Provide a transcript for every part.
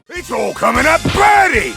It's all coming up birdie!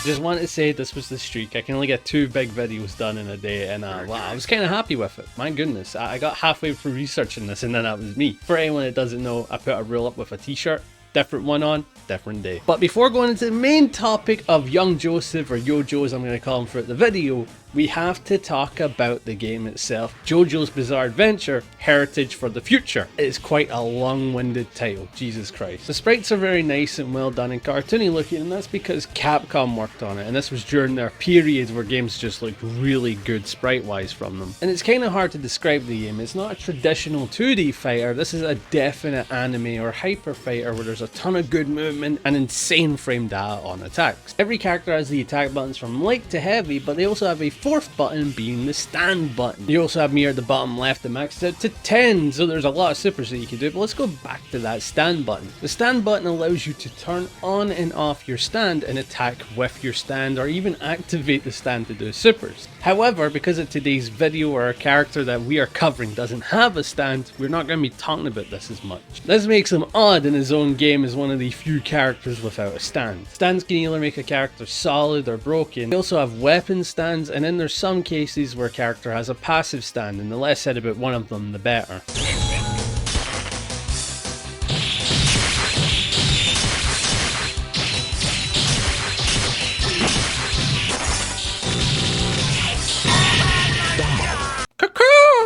Just wanted to say this was the streak. I can only get 2 big videos done in a day, and wow, I was kind of happy with it. My goodness, I got halfway through researching this and then that was me. For anyone that doesn't know, I put a reel up with a t-shirt. Different one on, different day. But before going into the main topic of Young Joseph, or Jojo as I'm going to call him throughout the video, we have to talk about the game itself. JoJo's Bizarre Adventure, Heritage for the Future. It is quite a long-winded title, Jesus Christ. The sprites are very nice and well done and cartoony looking, and that's because Capcom worked on it, and this was during their period where games just looked really good sprite-wise from them. And it's kind of hard to describe the game. It's not a traditional 2D fighter, this is a definite anime or hyper fighter where there's a ton of good movement and insane frame data on attacks. Every character has the attack buttons from light to heavy, but they also have a 4th button being the stand button. You also have me at the bottom left that maxes out to 10, so there's a lot of supers that you can do, but let's go back to that stand button. The stand button allows you to turn on and off your stand and attack with your stand, or even activate the stand to do supers. However, because of today's video or a character that we are covering doesn't have a stand, we're not going to be talking about this as much. This makes him odd in his own game as one of the few characters without a stand. Stands can either make a character solid or broken. They also have weapon stands, and then there's some cases where a character has a passive stand, and the less said about one of them the better.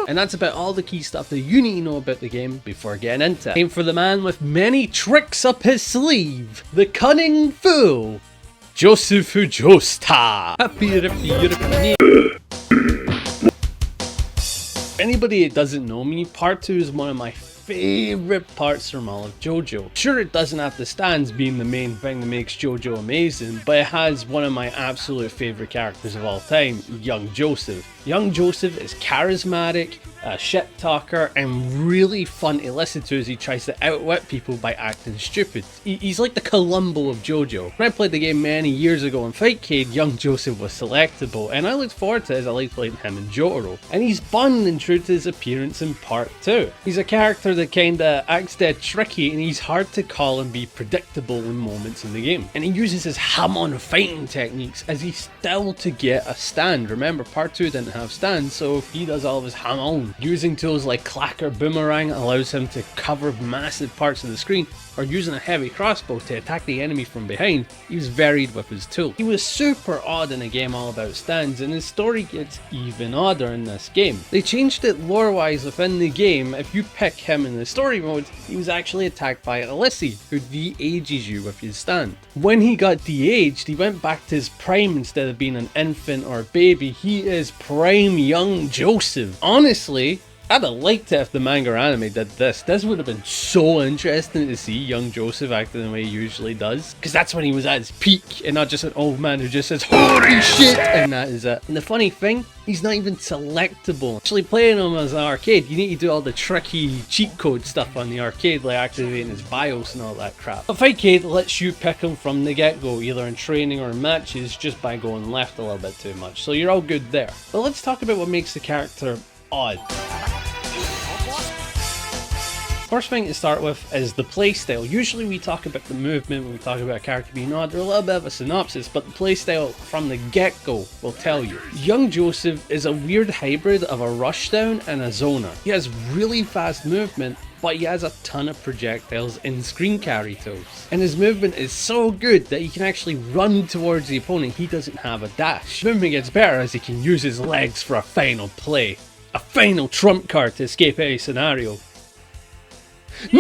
And that's about all the key stuff that you need to know about the game before getting into it. Time for the man with many tricks up his sleeve, the cunning fool, Joseph Joestar. Anybody that doesn't know me, part 2 is one of my favorite parts from all of JoJo. Sure, it doesn't have the stands being the main thing that makes JoJo amazing, but it has one of my absolute favorite characters of all time, Young Joseph. Young Joseph is charismatic, a shit talker, and really fun to listen to as he tries to outwit people by acting stupid. He's like the Columbo of JoJo. When I played the game many years ago in Fightcade, Young Joseph was selectable, and I looked forward to it as I liked playing him in Jotaro. And he's fun and true to his appearance in part 2. He's a character that kinda acts dead tricky, and he's hard to call and be predictable in moments in the game. And he uses his ham-on fighting techniques as he's still to get a stand. Remember, part 2 didn't have stands, so he does all of his ham-on. Using tools like Clacker Boomerang allows him to cover massive parts of the screen, or using a heavy crossbow to attack the enemy from behind. He was varied with his tool. He was super odd in a game all about stands, and his story gets even odder in this game. They changed it lore-wise within the game. If you pick him in the story mode, he was actually attacked by Alyssey, who de-ages you with his stand. When he got de-aged, he went back to his prime instead of being an infant or a baby. He is prime Young Joseph. Honestly, I'd have liked it if the manga or anime did this. This would have been so interesting to see Young Joseph acting the way he usually does. Because that's when he was at his peak, and not just an old man who just says, "Holy shit!" and that is it. And the funny thing, he's not even selectable. Actually playing him as an arcade, you need to do all the tricky cheat code stuff on the arcade, like activating his BIOS and all that crap. But Fightcade lets you pick him from the get-go, either in training or in matches, just by going left a little bit too much. So you're all good there. But let's talk about what makes the character odd. First thing to start with is the playstyle. Usually we talk about the movement when we talk about a character being odd, or a little bit of a synopsis, but the playstyle from the get-go will tell you. Young Joseph is a weird hybrid of a rushdown and a zoner. He has really fast movement, but he has a ton of projectiles and screen carry tools. And his movement is so good that he can actually run towards the opponent. He doesn't have a dash. Movement gets better as he can use his legs for a final play. A final trump card to escape any scenario. That's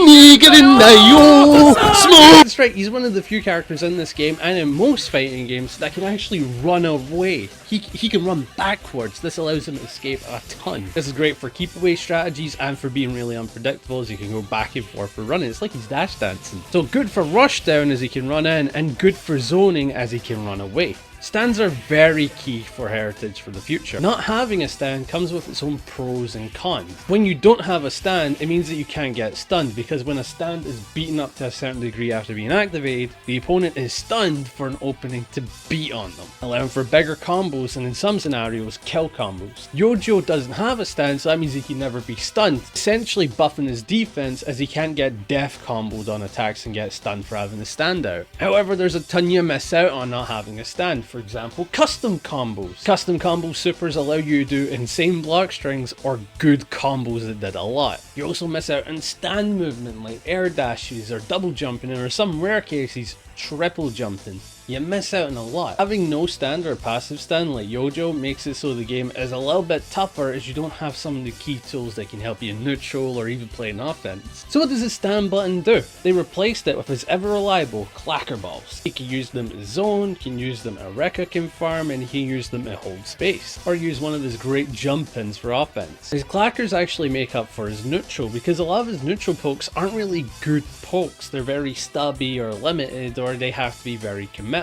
right, he's one of the few characters in this game and in most fighting games that can actually run away. He can run backwards. This allows him to escape a ton. This is great for keep away strategies and for being really unpredictable as he can go back and forth for running. It's like he's dash dancing. So good for rushdown as he can run in, and good for zoning as he can run away. Stands are very key for heritage for the future. Not having a stand comes with its own pros and cons. When you don't have a stand, it means that you can't get stunned, because when a stand is beaten up to a certain degree after being activated, the opponent is stunned for an opening to beat on them, allowing for bigger combos and in some scenarios kill combos. Jojo doesn't have a stand, so that means he can never be stunned, essentially buffing his defense as he can't get death comboed on attacks and get stunned for having a stand out. However, there's a ton you miss out on not having a stand. For example, custom combos. Custom combo supers allow you to do insane block strings or good combos that did a lot. You also miss out on stand movement like air dashes or double jumping, or in some rare cases triple jumping. You miss out on a lot. Having no stand or passive stand like Jojo makes it so the game is a little bit tougher, as you don't have some of the key tools that can help you in neutral or even play an offense. So what does the stand button do? They replaced it with his ever reliable clacker balls. You can use them as zone, can use them at Rekka confirm, and he can use them at hold space, or use one of his great jump ins for offense. His clackers actually make up for his neutral, because a lot of his neutral pokes aren't really good pokes. They're very stubby or limited, or they have to be very committal.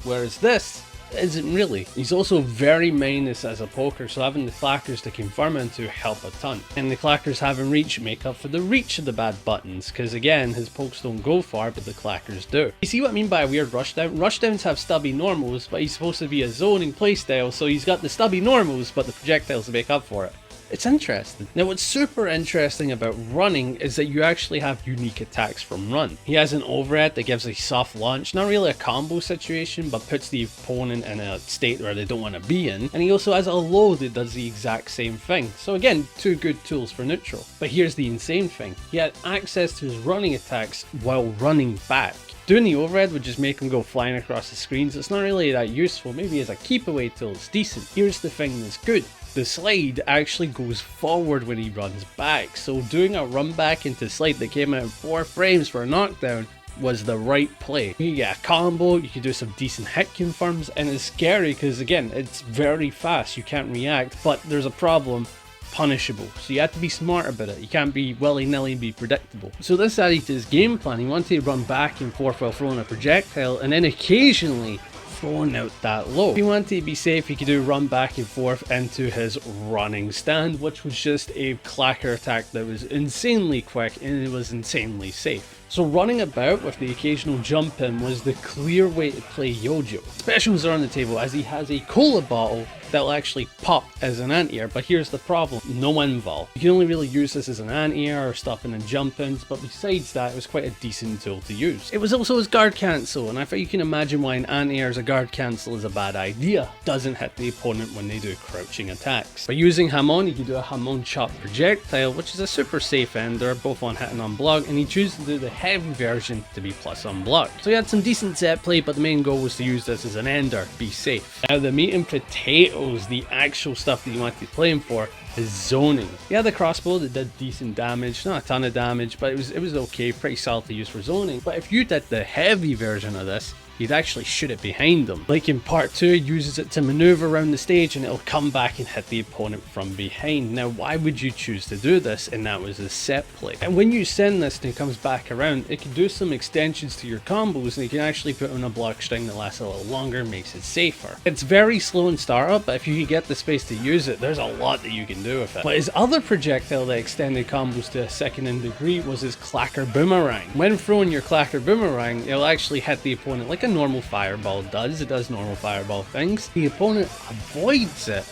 Whereas this isn't really. He's also very minus as a poker, so having the clackers to confirm him to help a ton. And the clackers having reach make up for the reach of the bad buttons, because again, his pokes don't go far, but the clackers do. You see what I mean by a weird rushdown? Rushdowns have stubby normals, but he's supposed to be a zoning playstyle, so he's got the stubby normals, but the projectiles to make up for it. It's interesting. Now what's super interesting about running is that you actually have unique attacks from run. He has an overhead that gives a soft launch, not really a combo situation, but puts the opponent in a state where they don't want to be in. And he also has a low that does the exact same thing. So again, two good tools for neutral. But here's the insane thing. He had access to his running attacks while running back. Doing the overhead would just make him go flying across the screen, so it's not really that useful. Maybe as a keep away tool it's decent. Here's the thing that's good. The slide actually goes forward when he runs back, so doing a run back into slide that came out in 4 frames for a knockdown was the right play. You get a combo, you can do some decent hit confirms, and it's scary because again, it's very fast, you can't react, but there's a problem. Punishable, so you have to be smart about it. You can't be willy-nilly and be predictable. So this added to his game plan. He wanted to run back and forth while throwing a projectile, and then occasionally throwing out that low. If he wanted to be safe, he could do run back and forth into his running stand, which was just a clacker attack that was insanely quick and it was insanely safe. So running about with the occasional jump in was the clear way to play Jojo. Specials are on the table as he has a cola bottle that'll actually pop as an anti-air, but here's the problem, no invul. You can only really use this as an anti-air or stopping and jump-ins, but besides that, it was quite a decent tool to use. It was also his guard cancel, and I think you can imagine why an anti-air as a guard cancel is a bad idea. Doesn't hit the opponent when they do crouching attacks. By using Hamon, you can do a Hamon chop projectile, which is a super safe ender, both on hit and on block, and he chooses to do the heavy version to be plus on block. So he had some decent set play, but the main goal was to use this as an ender, be safe. Now the meat and potatoes, the actual stuff that you want to be playing for, is zoning. Yeah, the crossbow that did decent damage, not a ton of damage, but it was okay, pretty solid to use for zoning. But if you did the heavy version of this, you'd actually shoot it behind them. Like in part 2, it uses it to maneuver around the stage and it'll come back and hit the opponent from behind. Now why would you choose to do this? And that was a set play. And when you send this and it comes back around, it can do some extensions to your combos and you can actually put on a block string that lasts a little longer, makes it safer. It's very slow in startup, but if you can get the space to use it, there's a lot that you can do with it. But his other projectile that extended combos to a second in degree was his clacker boomerang. When throwing your clacker boomerang, it'll actually hit the opponent like a normal fireball does. It does normal fireball things. The opponent avoids it.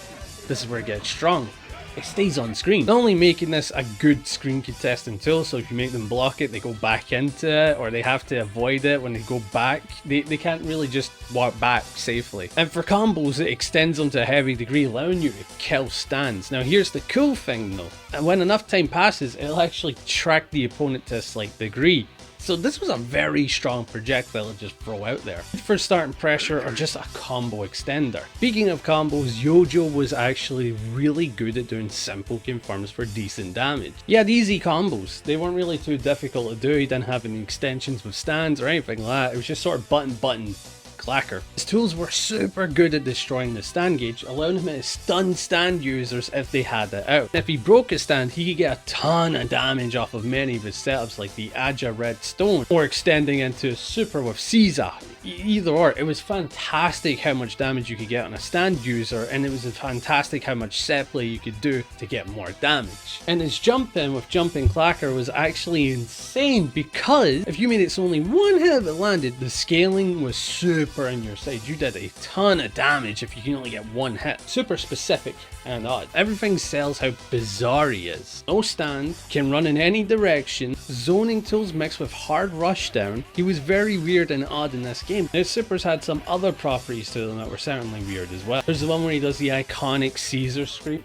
This is where it gets strong. It stays on screen. Not only making this a good screen contesting tool, so if you make them block it, they go back into it, or they have to avoid it when they go back. They can't really just walk back safely. And for combos, it extends them to a heavy degree, allowing you to kill stands. Now here's the cool thing though. And when enough time passes, it'll actually track the opponent to a slight degree. So this was a very strong projectile to just throw out there. For starting pressure or just a combo extender. Speaking of combos, Jojo was actually really good at doing simple confirms for decent damage. He had easy combos. They weren't really too difficult to do. He didn't have any extensions with stands or anything like that. It was just sort of button. Clacker. His tools were super good at destroying the stand gauge, allowing him to stun stand users if they had it out. If he broke a stand, he could get a ton of damage off of many of his setups like the Aja Red Stone, or extending into a super with Caesar. Either or, it was fantastic how much damage you could get on a stand user, and it was fantastic how much set play you could do to get more damage. And his jump in with jumping clacker was actually insane, because if you made it so only one hit that landed, the scaling was super on your side. You did a ton of damage if you can only get one hit. Super specific and odd. Everything sells how bizarre he is. No stand, can run in any direction, zoning tools mixed with hard rushdown. He was very weird and odd in this game. His supers had some other properties to them that were certainly weird as well. There's the one where he does the iconic Caesar scream.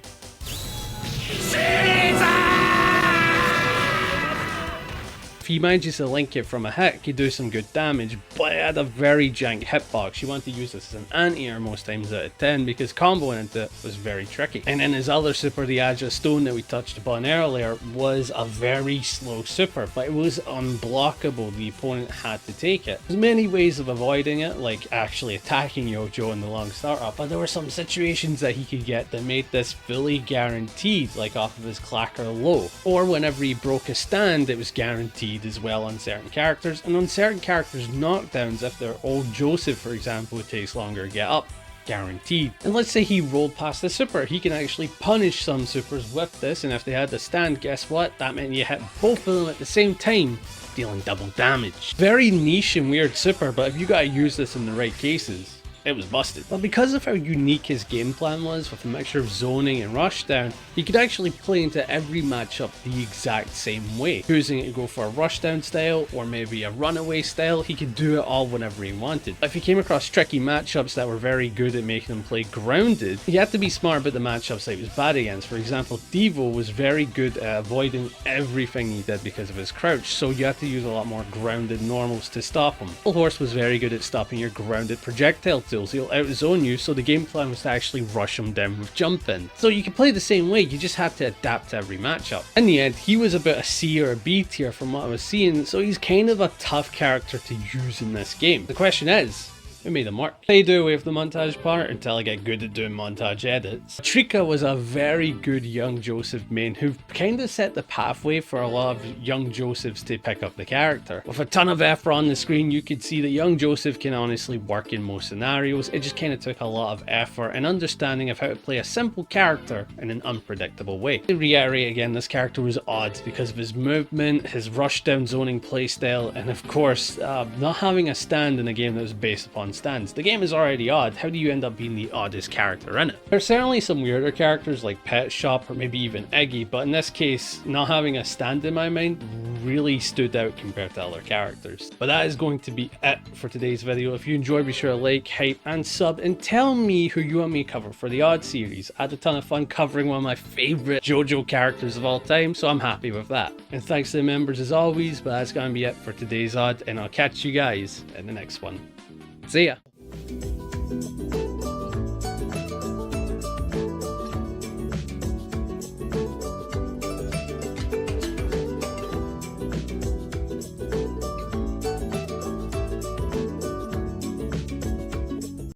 If he manages to link it from a hit, he could do some good damage, but it had a very jank hitbox. You want to use this as an anti-air most times out of 10 because comboing into it was very tricky. And then his other super, the Agile Stone that we touched upon earlier, was a very slow super, but it was unblockable. The opponent had to take it. There's many ways of avoiding it, like actually attacking Jojo in the long startup, but there were some situations that he could get that made this fully guaranteed, like off of his clacker low. Or whenever he broke a stand, it was guaranteed as well on certain characters, and on certain characters knockdowns, if they're old Joseph for example, it takes longer to get up, guaranteed. And let's say he rolled past the super, he can actually punish some supers with this, and if they had the stand, guess what, that meant you hit both of them at the same time, dealing double damage. Very niche and weird super, but if you gotta use this in the right cases, it was busted. But because of how unique his game plan was, with a mixture of zoning and rushdown, he could actually play into every matchup the exact same way. Choosing to go for a rushdown style or maybe a runaway style, he could do it all whenever he wanted. If he came across tricky matchups that were very good at making him play grounded, he had to be smart about the matchups that he was bad against. For example, Devo was very good at avoiding everything he did because of his crouch, so you had to use a lot more grounded normals to stop him. Horse was very good at stopping your grounded projectile tools. He'll outzone you, so the game plan was to actually rush him down with jump in. So you can play the same way, you just have to adapt to every matchup. In the end, he was about a C or a B tier from what I was seeing, so he's kind of a tough character to use in this game. The question is, who made the mark? I do away with the montage part until I get good at doing montage edits. Trika was a very good Young Joseph main who kind of set the pathway for a lot of Young Josephs to pick up the character. With a ton of effort on the screen, you could see that Young Joseph can honestly work in most scenarios. It just kind of took a lot of effort and understanding of how to play a simple character in an unpredictable way. To reiterate again, this character was odd because of his movement, his rushdown zoning playstyle, and of course, not having a stand in a game that was based upon stands. The game is already odd, how do you end up being the oddest character in it? There's certainly some weirder characters like Pet Shop or maybe even Eggy, but in this case, not having a stand in my mind really stood out compared to other characters. But that is going to be it for today's video. If you enjoyed, be sure to like, hype, and sub, and tell me who you want me to cover for the odd series. I had a ton of fun covering one of my favorite JoJo characters of all time, so I'm happy with that. And thanks to the members as always, but that's gonna be it for today's odd, and I'll catch you guys in the next one. See ya!